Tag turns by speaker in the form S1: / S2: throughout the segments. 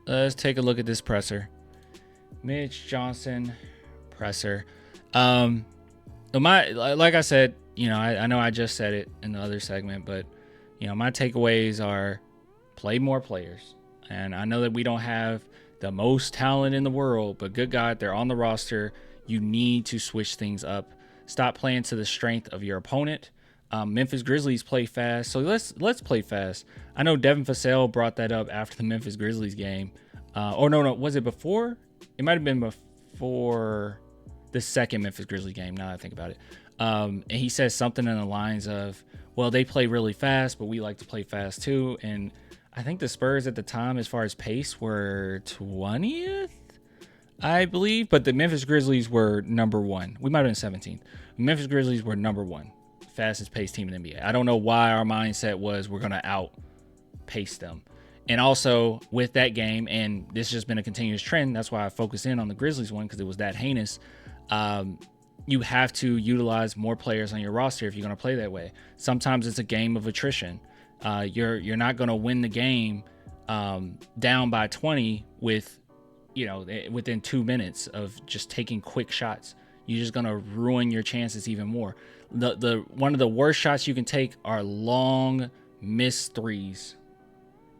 S1: let's take a look at this presser. Mitch Johnson presser. Like I said, I know I just said it in the other segment, but my takeaways are play more players. And I know that we don't have the most talent in the world, but good God, they're on the roster. You need to switch things up. Stop playing to the strength of your opponent. Memphis Grizzlies play fast, so let's play fast. I know Devin Vassell brought that up after the Memphis Grizzlies game. No, was it before? It might have been before the second Memphis Grizzlies game, now that I think about it. And he says something in the lines of, well, they play really fast, but we like to play fast too. And I think the Spurs at the time, as far as pace, were 20th, I believe. But the Memphis Grizzlies were number one. We might have been 17th. Memphis Grizzlies were number one, fastest paced team in the NBA. I don't know why our mindset was we're going to outpace them. And also with that game, and this has just been a continuous trend, that's why I focus in on the Grizzlies one, because it was that heinous. You have to utilize more players on your roster if you're going to play that way. Sometimes it's a game of attrition. You're not going to win the game down by 20 with, within 2 minutes of just taking quick shots. You're just going to ruin your chances even more. The one of the worst shots you can take are long missed threes,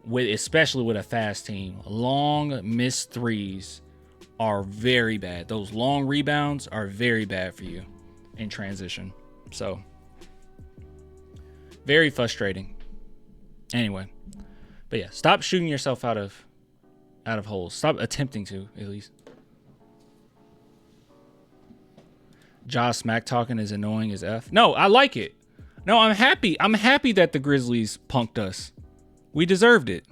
S1: especially with a fast team. Long missed threes are very bad. Those long rebounds are very bad for you in transition. So very frustrating. Anyway, but yeah, stop shooting yourself out of holes. Stop attempting to, at least. Josh smack talking is annoying as F. No, I like it. No, I'm happy. I'm happy that the Grizzlies punked us. We deserved it.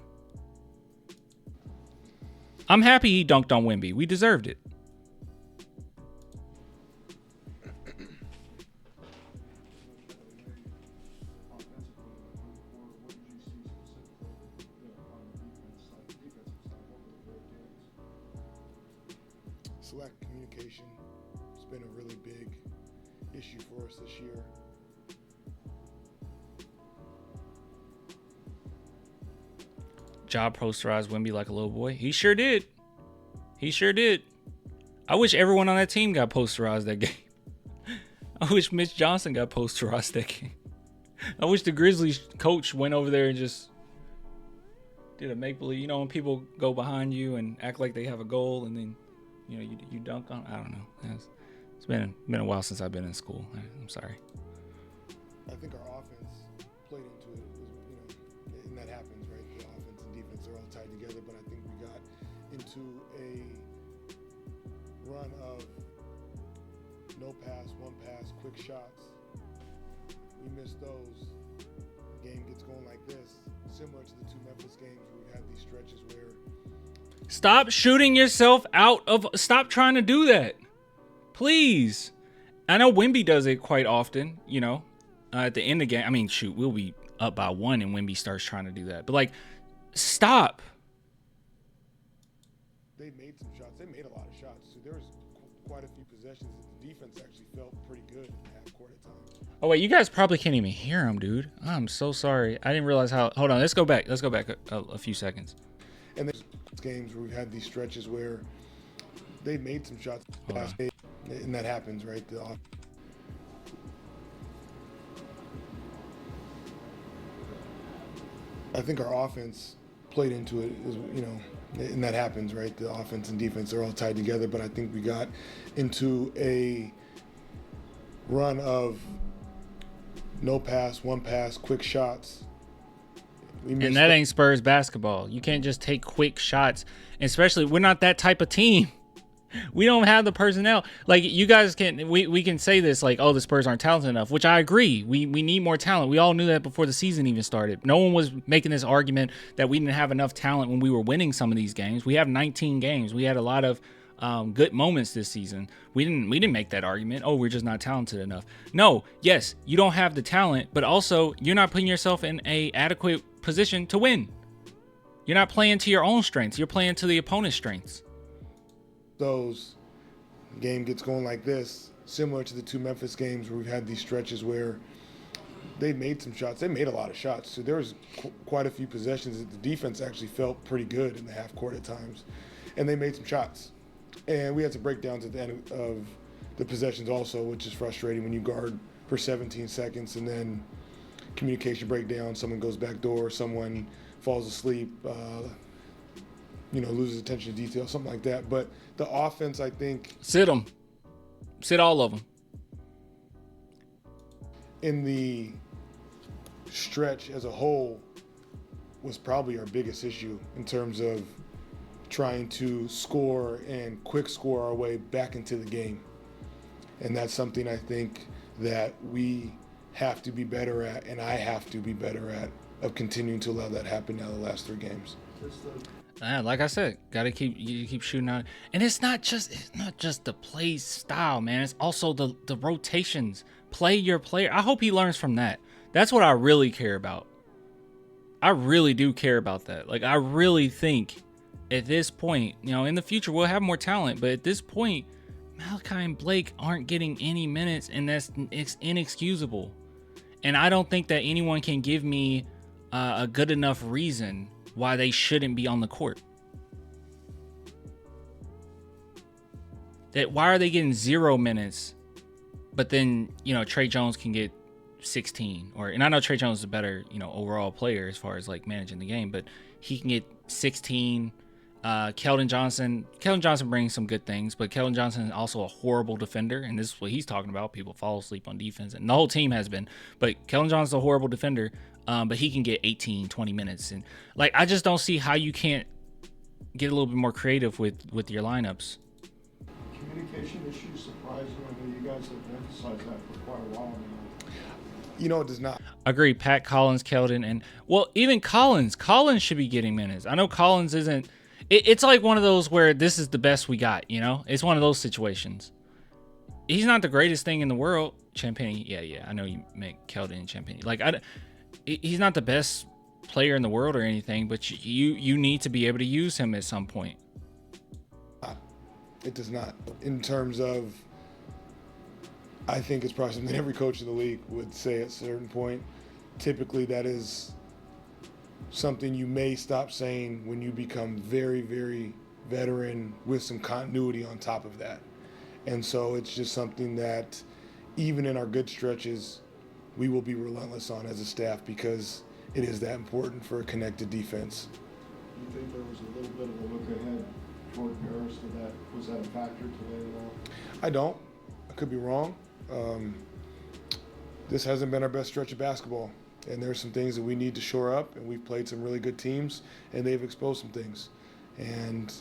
S1: I'm happy he dunked on Wemby. We deserved it.
S2: Select communication. It's been a really big issue for us this year.
S1: Job posterized Wemby like a little boy. He sure did. He sure did. I wish everyone on that team got posterized that game. I wish Mitch Johnson got posterized that game. I wish the Grizzlies coach went over there and just did a make-believe. When people go behind you and act like they have a goal and then, you dunk on. I don't know. It's been a while since I've been in school. I'm sorry.
S2: I think our offense played into it, and that happens, right? The offense and defense are all tied together, but I think we got into a run of no pass, one pass, quick shots. We missed those. The game gets going like this, similar to the two Memphis games where we had these stretches where.
S1: Stop shooting yourself out of. Stop trying to do that, please. I know Wemby does it quite often. At the end of the game. I mean, shoot, we'll be up by 1 and Wemby starts trying to do that. But stop.
S2: They made some shots. They made a lot of shots. So there was quite a few possessions. The defense actually felt pretty good in the half court at times.
S1: Oh wait, you guys probably can't even hear him, dude. I'm so sorry. I didn't realize how. Hold on, let's go back. A few seconds.
S2: And there's games where we've had these stretches where they made some shots last game, and that happens, right? I think our offense played into it, and that happens, right? The offense and defense are all tied together, but I think we got into a run of no pass, one pass, quick shots.
S1: And that ain't Spurs basketball. You can't just take quick shots, especially we're not that type of team. We don't have the personnel. You guys can, we can say this oh, the Spurs aren't talented enough, which I agree. We need more talent. We all knew that before the season even started. No one was making this argument that we didn't have enough talent when we were winning some of these games. We have 19 games. We had a lot of good moments this season. We didn't make that argument. Oh, we're just not talented enough. No, yes, you don't have the talent, but also you're not putting yourself in a adequate position to win. You're not playing to your own strengths. You're playing to the opponent's strengths.
S2: Those game gets going like this, similar to the two Memphis games where we've had these stretches where they made some shots. They made a lot of shots. So there was quite a few possessions that the defense actually felt pretty good in the half court at times, and they made some shots. And we had some breakdowns at the end of the possessions also, which is frustrating when you guard for 17 seconds and then communication breakdown. Someone goes back door, someone falls asleep, loses attention to detail, something like that. But the offense, I think,
S1: sit all of them.
S2: In the stretch as a whole was probably our biggest issue in terms of trying to score and quick score our way back into the game. And that's something I think that we have to be better at, and I have to be better at, of continuing to allow that happen now the last 3 games.
S1: Like I said, gotta keep shooting out. And it's not just the play style, man. It's also the rotations. Play your player. I hope he learns from that. That's what I really care about. I really do care about that. Like, I really think at this point, in the future we'll have more talent, but at this point, Malachi and Blake aren't getting any minutes, and it's inexcusable. And I don't think that anyone can give me a good enough reason why they shouldn't be on the court. Why are they getting 0 minutes, but then, Trey Jones can get 16? And I know Trey Jones is a better, overall player as far as like managing the game, but he can get 16. Keldon Johnson brings some good things, but Keldon Johnson is also a horrible defender, and this is what he's talking about. People fall asleep on defense, and the whole team has been. But Keldon Johnson's a horrible defender, but he can get 18, 20 minutes. And like, I just don't see how you can't get a little bit more creative with your lineups.
S3: Communication issues surprise you. I know you guys have emphasized that for quite a while now.
S2: It does not.
S1: Agree. Pat, Collins, Keldon, and even Collins should be getting minutes. I know Collins isn't. It's like one of those where this is the best we got, It's one of those situations. He's not the greatest thing in the world. Champagne, yeah. I know you make Keldon and Champagne. Like, he's not the best player in the world or anything, but you need to be able to use him at some point.
S2: It does not. In terms of, I think it's probably something every coach in the league would say at a certain point. Typically, that is something you may stop saying when you become very, very veteran with some continuity on top of that. And so it's just something that even in our good stretches, we will be relentless on as a staff because it is that important for a connected defense.
S3: Do you think there was a little bit of a look ahead toward Paris? Was that a factor today at all?
S2: I don't. I could be wrong. This hasn't been our best stretch of basketball. And there's some things that we need to shore up, and we've played some really good teams, and they've exposed some things. And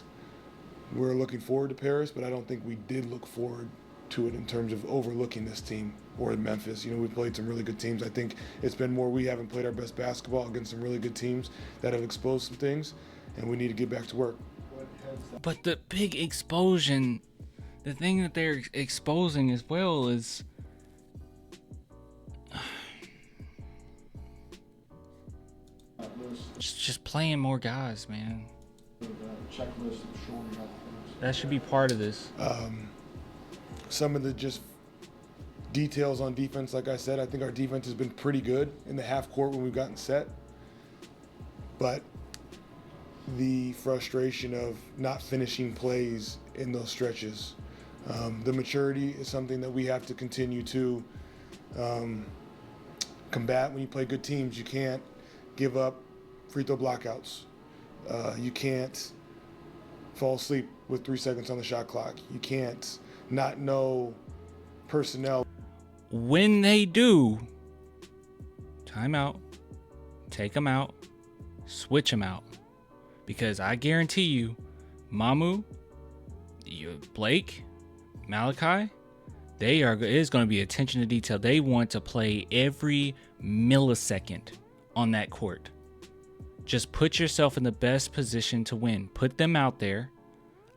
S2: we're looking forward to Paris, but I don't think we did look forward to it in terms of overlooking this team or Memphis. We played some really good teams. I think it's been more we haven't played our best basketball against some really good teams that have exposed some things, and we need to get back to work.
S1: But the big explosion, the thing that they're exposing as well is just playing more guys, man. That should be part of this.
S2: Some of the just details on defense, like I said, I think our defense has been pretty good in the half court when we've gotten set. But the frustration of not finishing plays in those stretches, the maturity is something that we have to continue to combat. When you play good teams, you can't give up free throw blockouts. You can't fall asleep with 3 seconds on the shot clock. You can't not know personnel.
S1: When they do, timeout, take them out, switch them out. Because I guarantee you, Mamu, Blake, Malachi, is going to be attention to detail. They want to play every millisecond on that court. Just put yourself in the best position to win. Put them out there.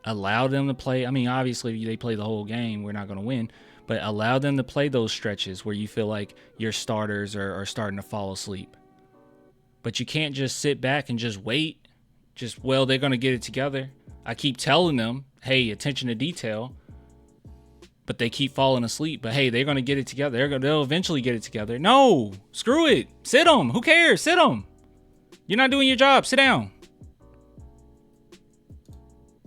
S1: Allow them to play. I mean, obviously, they play the whole game. We're not going to win. But allow them to play those stretches where you feel like your starters are starting to fall asleep. But you can't just sit back and just wait. They're going to get it together. I keep telling them, hey, attention to detail. but they keep falling asleep. But hey, they're going to get it together. They'll eventually get it together. No, screw it. Sit them. Who cares? Sit them. You're not doing your job. Sit down.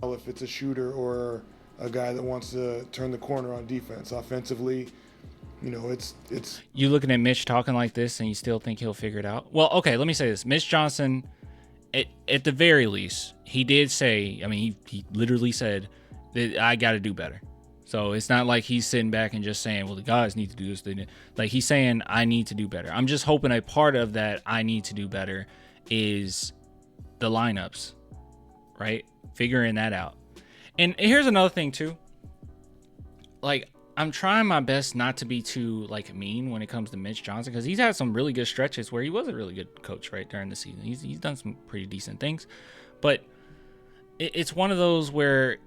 S2: If it's a shooter or a guy that wants to turn the corner on defense, offensively, it's.
S1: You looking at Mitch talking like this and you still think he'll figure it out? Well, okay, let me say this. Mitch Johnson, at the very least, he did say, he literally said that I got to do better. So it's not like he's sitting back and just saying, well, the guys need to do this. Like, he's saying, I need to do better. I'm just hoping a part of that I need to do better is the lineups, right? Figuring that out. And here's another thing, too. Like, I'm trying my best not to be too, mean when it comes to Mitch Johnson, because he's had some really good stretches where he was a really good coach, right, during the season. He's done some pretty decent things. But it's one of those where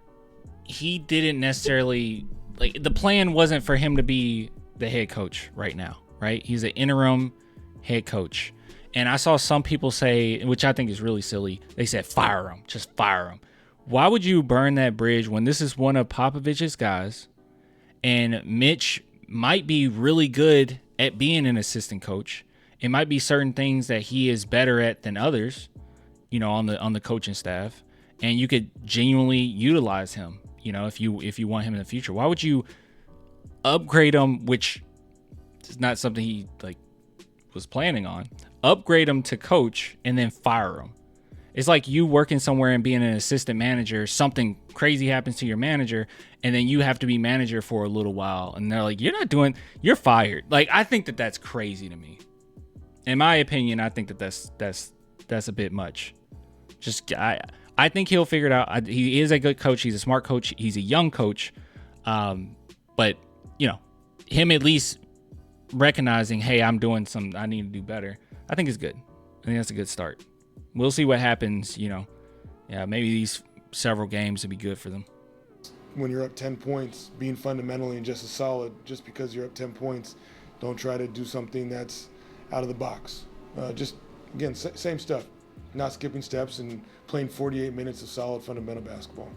S1: he didn't necessarily, the plan wasn't for him to be the head coach right now, right? He's an interim head coach. And I saw some people say, which I think is really silly, they said, fire him, just fire him. Why would you burn that bridge when this is one of Popovich's guys? And Mitch might be really good at being an assistant coach. It might be certain things that he is better at than others, on the coaching staff. And you could genuinely utilize him, if you want him in the future. Why would you upgrade him, which is not something he was planning on? Upgrade him to coach and then fire him. It's like you working somewhere and being an assistant manager, something crazy happens to your manager, and then you have to be manager for a little while. And they're like, you're fired. I think that that's crazy to me. In my opinion, I think that that's a bit much. I think he'll figure it out. He is a good coach. He's a smart coach. He's a young coach. But, him at least recognizing, hey, I need to do better. I think it's good. I think that's a good start. We'll see what happens, maybe these several games will be good for them.
S2: When you're up 10 points, being fundamentally and just as solid, just because you're up 10 points, don't try to do something that's out of the box. Again, same stuff. Not skipping steps and playing 48 minutes of solid fundamental basketball.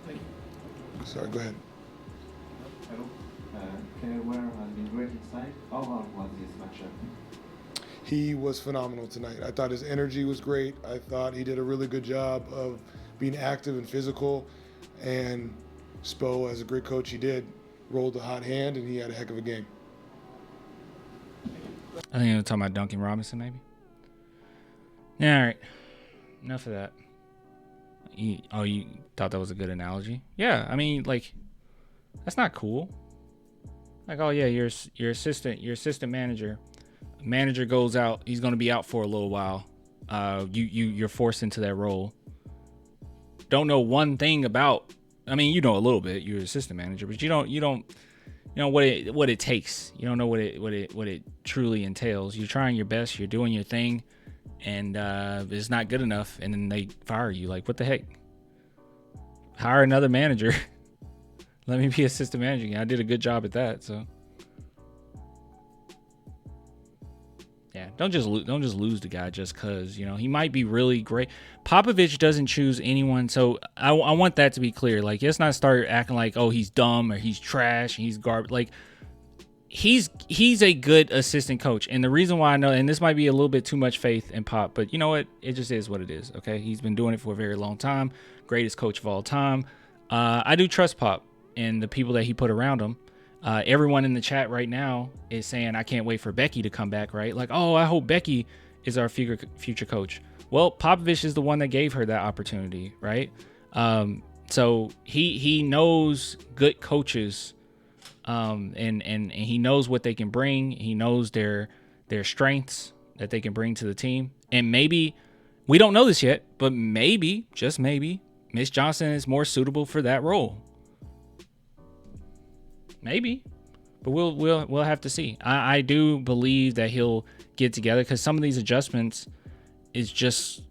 S4: Thank you.
S2: Sorry, go ahead.
S4: Hello. Ware has been great inside. How hard was this matchup?
S2: He was phenomenal tonight. I thought his energy was great. I thought he did a really good job of being active and physical. And Spo, as a great coach he did, rolled the hot hand, and he had a heck of a game.
S1: I think you're talking about Duncan Robinson, maybe? Yeah, all right. Enough of that. You thought that was a good analogy? Yeah, that's not cool. Your assistant manager goes out. He's going to be out for a little while. You're forced into that role. Don't know one thing about. You know a little bit. You're an assistant manager, but you don't know what it takes. You don't know what it truly entails. You're trying your best. You're doing your thing, and it's not good enough. And then they fire you. What the heck? Hire another manager. Let me be assistant manager. I did a good job at that. So. Yeah, don't just lose the guy just because, he might be really great. Popovich doesn't choose anyone, so I want that to be clear. Let's not start acting like, oh, he's dumb or he's trash and he's garbage. He's a good assistant coach, and the reason why I know, and this might be a little bit too much faith in Pop, but you know what? It just is what it is. Okay, he's been doing it for a very long time. Greatest coach of all time. I do trust Pop and the people that he put around him. Everyone in the chat right now is saying, I can't wait for Becky to come back, right? I hope Becky is our future coach. Well, Popovich is the one that gave her that opportunity, right? So he knows good coaches, and he knows what they can bring. He knows their strengths that they can bring to the team. And maybe, we don't know this yet, but maybe, just maybe, Mitch Johnson is more suitable for that role. Maybe, but we'll have to see. I do believe that he'll get together because some of these adjustments is just,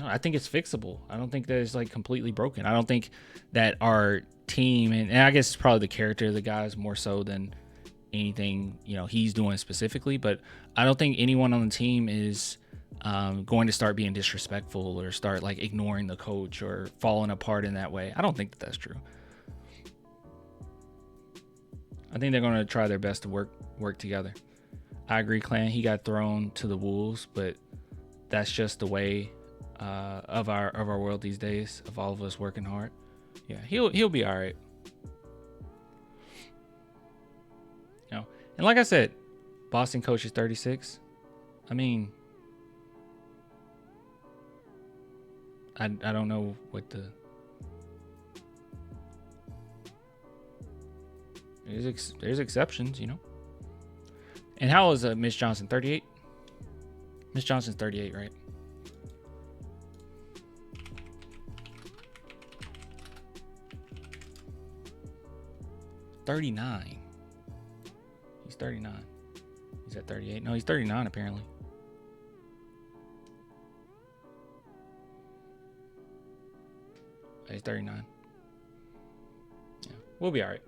S1: I think it's fixable. I don't think that it's completely broken. I don't think that our team, and I guess it's probably the character of the guys more so than anything he's doing specifically, but I don't think anyone on the team is going to start being disrespectful or start ignoring the coach or falling apart in that way. I don't think that that's true. I think they're going to try their best to work together. I agree, Clan. He got thrown to the wolves, but that's just the way of our world these days. Of all of us working hard. Yeah, he'll be all right. You know, and like I said, Boston coach is 36. I mean, I don't know what the there's exceptions, you know. And how old is Mitch Johnson? 38. Mitch Johnson's 38, right? $39. He's 39. He's at 38. No, he's 39 apparently. He's 39. Yeah, we'll be all right.